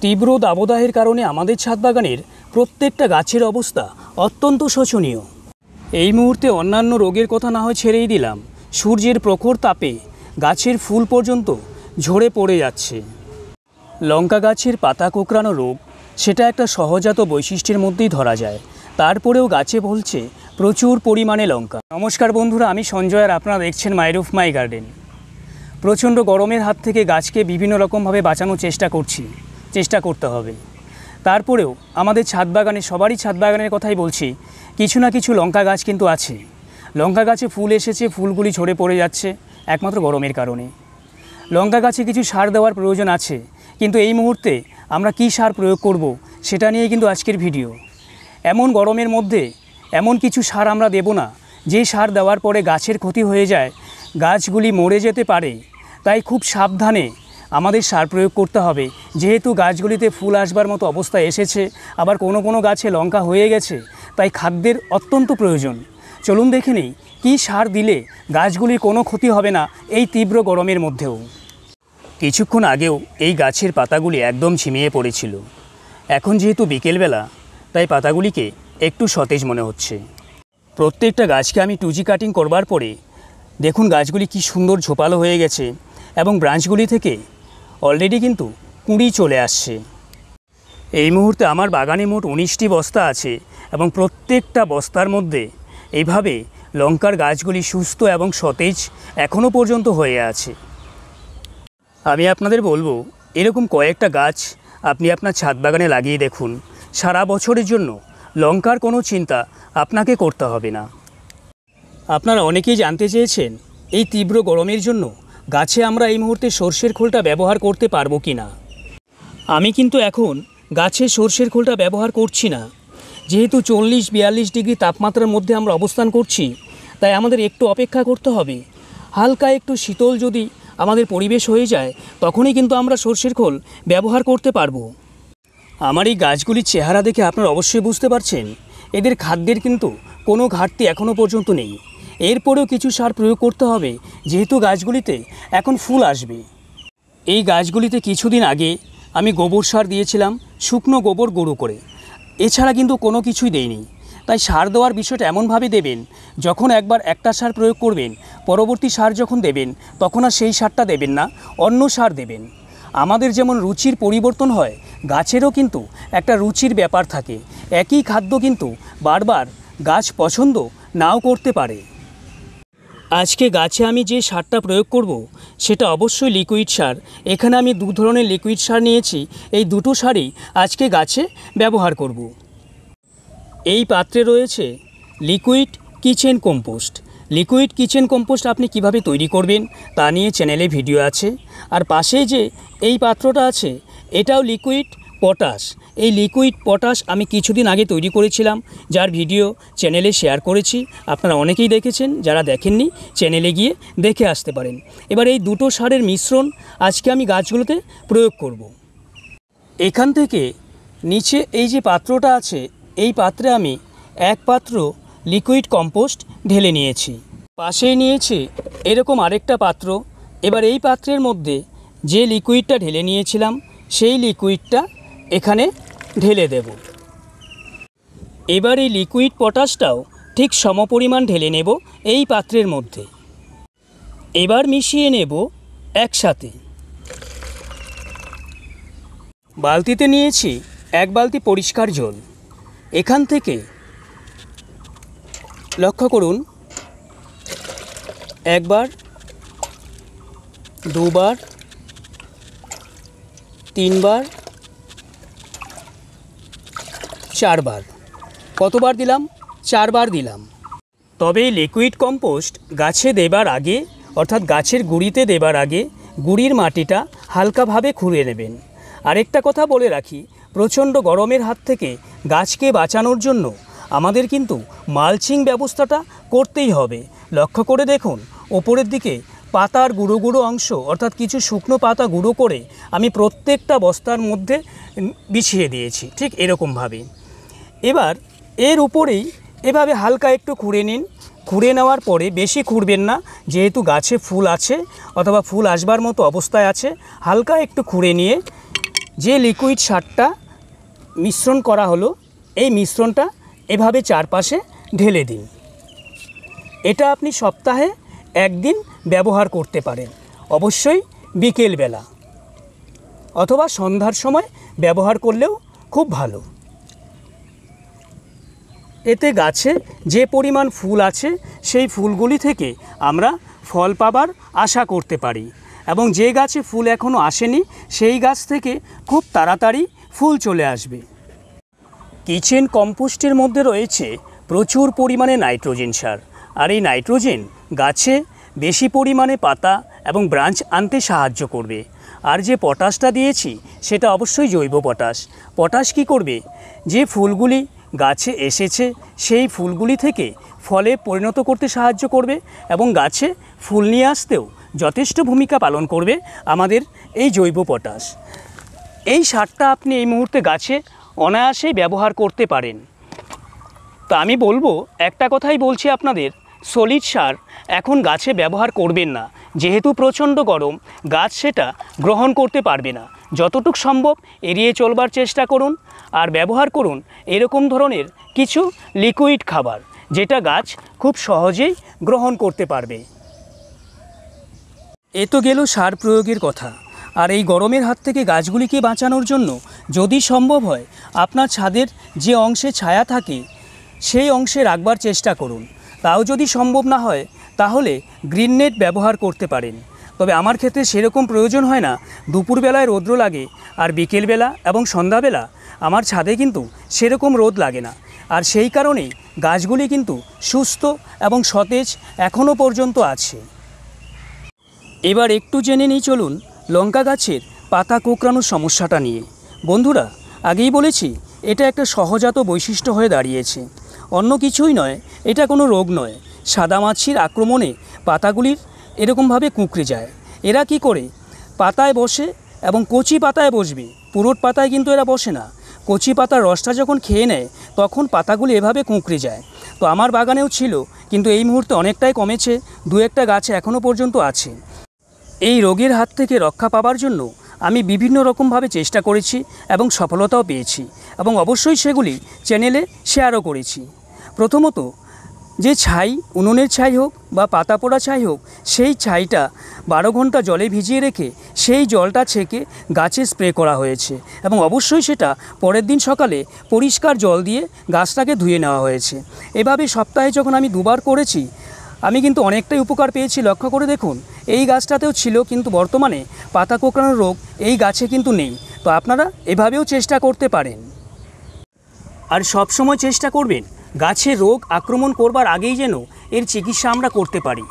তীব্র দাবদাহের কারণে আমাদের ছাদ বাগানের প্রত্যেকটা গাছের অবস্থা অত্যন্ত শোচনীয়। এই মুহূর্তে অন্যান্য রোগের কথা না হয় ছেড়েই দিলাম, সূর্যের প্রখর তাপে গাছের ফুল পর্যন্ত ঝরে পড়ে যাচ্ছে। লঙ্কা গাছের পাতা কোঁকড়ানো রোগ সেটা একটা সহজাত বৈশিষ্ট্যের মধ্যেই ধরা যায়, তারপরেও গাছে ফলছে প্রচুর পরিমাণে লঙ্কা। নমস্কার বন্ধুরা, আমি সঞ্জয় আর আপনারা দেখছেন মাই রুফ মাই গার্ডেন। প্রচণ্ড গরমের হাত থেকে গাছকে বিভিন্ন রকমভাবে বাঁচানোর চেষ্টা করতে হবে। তারপরেও আমাদের ছাদ বাগানে, সবারই ছাদ বাগানের কথাই বলছি, কিছু না কিছু লঙ্কা গাছ কিন্তু আছে। লঙ্কা গাছে ফুল এসেছে, ফুলগুলি ঝরে পড়ে যাচ্ছে একমাত্র গরমের কারণে। লঙ্কা গাছে কিছু সার দেওয়ার প্রয়োজন আছে, কিন্তু এই মুহূর্তে আমরা কী সার প্রয়োগ করব সেটা নিয়ে কিন্তু আজকের ভিডিও। এমন গরমের মধ্যে এমন কিছু সার আমরা দেব না যে সার দেওয়ার পরে গাছের ক্ষতি হয়ে যায়, গাছগুলি মরে যেতে পারে। তাই খুব সাবধানে আমাদের সার প্রয়োগ করতে হবে। যেহেতু গাছগুলিতে ফুল আসবার মতো অবস্থায় এসেছে, আবার কোনো গাছে লঙ্কা হয়ে গেছে, তাই খাদ্যের অত্যন্ত প্রয়োজন। চলুন দেখে নিই কী সার দিলে গাছগুলির কোনো ক্ষতি হবে না এই তীব্র গরমের মধ্যেও। কিছুক্ষণ আগেও এই গাছের পাতাগুলি একদম ঝিমিয়ে পড়েছিল। এখন যেহেতু বিকেলবেলা, তাই পাতাগুলিকে একটু সতেজ মনে হচ্ছে। প্রত্যেকটা গাছকে আমি 2G কাটিং করবার পরে দেখুন গাছগুলি কি সুন্দর ঝোপালো হয়ে গেছে এবং ব্রাঞ্চগুলি থেকে অলরেডি কিন্তু কুঁড়ি চলে আসছে। এই মুহূর্তে আমার বাগানে মোট 19টি বস্তা আছে এবং প্রত্যেকটা বস্তার মধ্যে এইভাবে লঙ্কার গাছগুলি সুস্থ এবং সতেজ এখনও পর্যন্ত হয়ে আছে। আমি আপনাদের বলবো, এরকম কয়েকটা গাছ আপনি আপনার ছাদ বাগানে লাগিয়ে দেখুন। সারা বছরের জন্য লঙ্কার কোনো চিন্তা আপনাকে করতে হবে না। আপনারা অনেকেই জানতে চেয়েছেন এই তীব্র গরমের জন্য গাছে আমরা এই মুহূর্তে সর্ষের খোলটা ব্যবহার করতে পারবো কি না। আমি কিন্তু এখন গাছে সর্ষের খোলটা ব্যবহার করছি না। যেহেতু 40-42 ডিগ্রি তাপমাত্রার মধ্যে আমরা অবস্থান করছি, তাই আমাদের একটু অপেক্ষা করতে হবে। হালকা একটু শীতল যদি আমাদের পরিবেশ হয়ে যায়, তখনই কিন্তু আমরা সর্ষের খোল ব্যবহার করতে পারবো। আমার এই গাছগুলির চেহারা দেখে আপনারা অবশ্যই বুঝতে পারছেন এদের খাদ্যের কিন্তু কোনো ঘাটতি এখনও পর্যন্ত নেই। এরপরেও কিছু সার প্রয়োগ করতে হবে, যেহেতু গাছগুলিতে এখন ফুল আসবে। এই গাছগুলিতে কিছুদিন আগে আমি গোবর সার দিয়েছিলাম, শুকনো গোবর গুঁড়ো করে। এছাড়া কিন্তু কোনো কিছুই দেইনি। তাই সার দেওয়ার বিষয়টা এমনভাবে দেবেন, যখন একবার একটা সার প্রয়োগ করবেন, পরবর্তী সার যখন দেবেন তখন আর সেই সারটা দেবেন না, অন্য সার দেবেন। আমাদের যেমন রুচির পরিবর্তন হয়, গাছেরও কিন্তু একটা রুচির ব্যাপার থাকে। একই খাদ্য কিন্তু বারবার গাছ পছন্দ নাও করতে পারে। আজকে গাছে আমি যে সারটা প্রয়োগ করব সেটা অবশ্যই লিকুইড সার। এখানে আমি 2 ধরনের লিকুইড সার নিয়েছি। এই দুটো সারই আজকে গাছে ব্যবহার করব। এই পাত্রে রয়েছে liquid kitchen compost. Liquid kitchen compost আপনি কিভাবে তৈরি করবেন তা নিয়ে চ্যানেলে ভিডিও আছে। আর পাশে যে এই পাত্রটা আছে, এটাও লিকুইড পটাশ। এই লিকুইড পটাশ আমি কিছুদিন আগে তৈরি করেছিলাম, যার ভিডিও চ্যানেলে শেয়ার করেছি। আপনারা অনেকেই দেখেছেন, যারা দেখেননি চ্যানেলে গিয়ে দেখে আসতে পারেন। এবার এই দুটো সারের মিশ্রণ আজকে আমি গাছগুলোতে প্রয়োগ করব। এখান থেকে নিচে এই যে পাত্রটা আছে, এই পাত্রে আমি 1 পাত্র লিকুইড কম্পোস্ট ঢেলে নিয়েছি। পাশেই নিয়েছি এরকম আরেকটা পাত্র। এবার এই পাত্রের মধ্যে যে লিকুইডটা ঢেলে নিয়েছিলাম, সেই লিকুইডটা এখানে ঢেলে দেব। এবার এই লিকুইড পটাশটাও ঠিক সমপরিমাণ ঢেলে নেব এই পাত্রের মধ্যে। এবার মিশিয়ে নেব একসাথে। বালতিতে নিয়েছি 1 বালতি পরিষ্কার জল। এখান থেকে লক্ষ্য করুন, 1 বার, 2 বার, 3 বার, 4 বার। কতবার দিলাম? 4 বার দিলাম। তবে লিকুইড কম্পোস্ট গাছে দেবার আগে, অর্থাৎ গাছের গুঁড়িতে দেবার আগে গুঁড়ির মাটিটা হালকাভাবে খুঁড়ে নেবেন। আরেকটা কথা বলে রাখি, প্রচণ্ড গরমের হাত থেকে গাছকে বাঁচানোর জন্য আমাদের কিন্তু মালচিং ব্যবস্থাটা করতেই হবে। লক্ষ্য করে দেখুন, ওপরের দিকে পাতার গুঁড়ো গুঁড়ো অংশ, অর্থাৎ কিছু শুকনো পাতা গুঁড়ো করে আমি প্রত্যেকটা বস্তার মধ্যে বিছিয়ে দিয়েছি, ঠিক এরকমভাবে। এবার এর উপরেই এভাবে হালকা একটু খুঁড়ে নিন। খুঁড়ে নেওয়ার পরে বেশি খুঁড়বেন না, যেহেতু গাছে ফুল আছে অথবা ফুল আসবার মতো অবস্থায় আছে। হালকা একটু খুঁড়ে নিয়ে যে লিকুইড সারটা মিশ্রণ করা হলো এই মিশ্রণটা এভাবে চারপাশে ঢেলে দিন। এটা আপনি সপ্তাহে একদিন ব্যবহার করতে পারেন, অবশ্যই বিকেলবেলা অথবা সন্ধ্যার সময় ব্যবহার করলেও খুব ভালো। এতে গাছে যে পরিমাণ ফুল আছে সেই ফুলগুলি থেকে আমরা ফল পাবার আশা করতে পারি এবং যে গাছে ফুল এখনও আসেনি সেই গাছ থেকে খুব তাড়াতাড়ি ফুল চলে আসবে। কিচেন কম্পোস্টের মধ্যে রয়েছে প্রচুর পরিমাণে নাইট্রোজেন সার, আর এই নাইট্রোজেন গাছে বেশি পরিমাণে পাতা এবং ব্রাঞ্চ আনতে সাহায্য করবে। আর যে পটাশটা দিয়েছি সেটা অবশ্যই জৈব পটাশ। পটাশ কী করবে, যে ফুলগুলি গাছে এসেছে সেই ফুলগুলি থেকে ফলে পরিণত করতে সাহায্য করবে এবং গাছে ফুল নিয়ে আসতেও যথেষ্ট ভূমিকা পালন করবে আমাদের এই জৈব পটাশ। এই সারটা আপনি এই মুহূর্তে গাছে অনায়াসেই ব্যবহার করতে পারেন। তো আমি বলবো, একটা কথাই বলছি আপনাদের, সলিড সার এখন গাছে ব্যবহার করবেন না, যেহেতু প্রচণ্ড গরম, গাছ সেটা গ্রহণ করতে পারবে না। যতটুকু সম্ভব এড়িয়ে চলবার চেষ্টা করুন আর ব্যবহার করুন এরকম ধরনের কিছু লিকুইড খাবার, যেটা গাছ খুব সহজেই গ্রহণ করতে পারবে। এ তো গেল সার প্রয়োগের কথা। আর এই গরমের হাত থেকে গাছগুলিকে বাঁচানোর জন্য যদি সম্ভব হয় আপনার ছাদের যে অংশে ছায়া থাকে সেই অংশে রাখবার চেষ্টা করুন। তাও যদি সম্ভব না হয় তাহলে গ্রিন নেট ব্যবহার করতে পারেন। তবে আমার ক্ষেত্রে সেরকম প্রয়োজন হয় না, দুপুরবেলায় রৌদ্র লাগে আর বিকেলবেলা এবং সন্ধ্যাবেলা আমার ছাদে কিন্তু সেরকম রোদ লাগে না, আর সেই কারণেই গাছগুলি কিন্তু সুস্থ এবং সতেজ এখনও পর্যন্ত আছে। এবার একটু জেনে নিই চলুন লঙ্কা গাছের পাতা কোঁকড়ানোর সমস্যাটা নিয়ে। বন্ধুরা, আগেই বলেছি এটা একটা সহজাত বৈশিষ্ট্য হয়ে দাঁড়িয়েছে, অন্য কিছুই নয়, এটা কোনো রোগ নয়। সাদামাছির আক্রমণে পাতাগুলির এরকমভাবে কুঁকড়ে যায়। এরা কি করে, পাতায় বসে এবং কচি পাতায় বসবে, পুরোট পাতায় কিন্তু এরা বসে না। কচি পাতার রসটা যখন খেয়ে নেয় তখন পাতাগুলি এভাবে কুঁকড়ে যায়। তো আমার বাগানেও ছিল, কিন্তু এই মুহূর্তে অনেকটাই কমেছে, দু একটা গাছে এখনও পর্যন্ত আছে। এই রোগের হাত থেকে রক্ষা পাবার জন্য আমি বিভিন্ন রকমভাবে চেষ্টা করেছি এবং সফলতাও পেয়েছি, এবং অবশ্যই সেগুলি চ্যানেলে শেয়ারও করেছি। প্রথমত, যে ছাই, উনুনের ছাই হোক বা পাতা পোড়া ছাই হোক, সেই ছাইটা 12 ঘন্টা জলে ভিজিয়ে রেখে সেই জলটা ছেঁকে গাছে স্প্রে করা হয়েছে, এবং অবশ্যই সেটা পরের দিন সকালে পরিষ্কার জল দিয়ে গাছটাকে ধুয়ে নেওয়া হয়েছে। এভাবে সপ্তাহে যখন আমি দুবার করেছি, আমি কিন্তু অনেকটাই উপকার পেয়েছি। লক্ষ্য করে দেখুন, এই গাছটাতেও ছিল, কিন্তু বর্তমানে পাতা কোঁকড়ানোর রোগ এই গাছে কিন্তু নেই। তো আপনারা এভাবেও চেষ্টা করতে পারেন। আর সব সময় চেষ্টা করবেন গাছে রোগ আক্রমণ করবার আগেই যেন এর চিকিৎসা আমরা করতে পারি।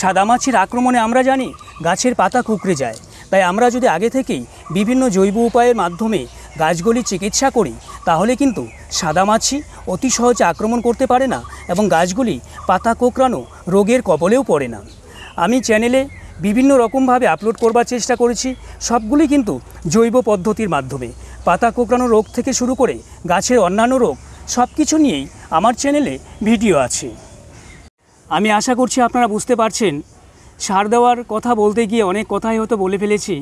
সাদামাছির আক্রমণে আমরা জানি গাছের পাতা কুঁকড়ে যায়, তাই আমরা যদি আগে থেকেই বিভিন্ন জৈব উপায়ের মাধ্যমে গাছগুলি চিকিৎসা করি তাহলে কিন্তু সাদামাছি অতি সহজে আক্রমণ করতে পারে না এবং গাছগুলি পাতা কোঁকড়ানো রোগের কবলেও পড়ে না। আমি চ্যানেলে বিভিন্ন রকমভাবে আপলোড করবার চেষ্টা করেছি, সবগুলি কিন্তু জৈব পদ্ধতির মাধ্যমে। পাতা কোঁকড়ানো রোগ থেকে শুরু করে গাছের অন্যান্য রোগ সব কিছু নিয়েই আমার চ্যানেলে ভিডিও আছে। আমি আশা করছি আপনারা বুঝতে পারছেন, সার দেওয়ার কথা বলতে গিয়ে অনেক কথাই হয়তো বলে ফেলেছি।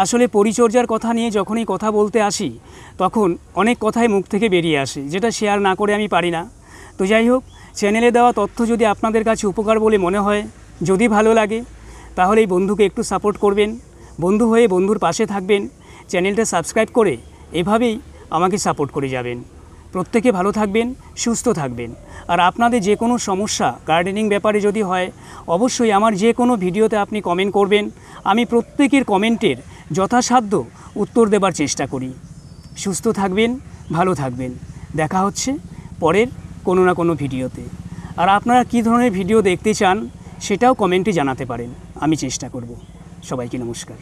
আসলে পরিচর্যার কথা নিয়ে যখনই কথা বলতে আসি তখন অনেক কথাই মুখ থেকে বেরিয়ে আসে, যেটা শেয়ার না করে আমি পারি না। তো যাই হোক, চ্যানেলে দেওয়া তথ্য যদি আপনাদের কাছে উপকার বলে মনে হয়, যদি ভালো লাগে, তাহলে এই বন্ধুকে একটু সাপোর্ট করবেন, বন্ধু হয়ে বন্ধুর পাশে থাকবেন, চ্যানেলটা সাবস্ক্রাইব করে এভাবেই আমাকে সাপোর্ট করে যাবেন। প্রত্যেকে ভালো থাকবেন, সুস্থ থাকবেন। আর আপনাদের যে কোনো সমস্যা গার্ডেনিং ব্যাপারে যদি হয়, অবশ্যই আমার যে কোনো ভিডিওতে আপনি কমেন্ট করবেন। আমি প্রত্যেকের কমেন্টের যথাসাধ্য উত্তর দেবার চেষ্টা করি। সুস্থ থাকবেন, ভালো থাকবেন। দেখা হচ্ছে পরের কোনো না কোনো ভিডিওতে। আর আপনারা কী ধরনের ভিডিও দেখতে চান সেটাও কমেন্টে জানাতে পারেন, আমি চেষ্টা করব। সবাইকে নমস্কার।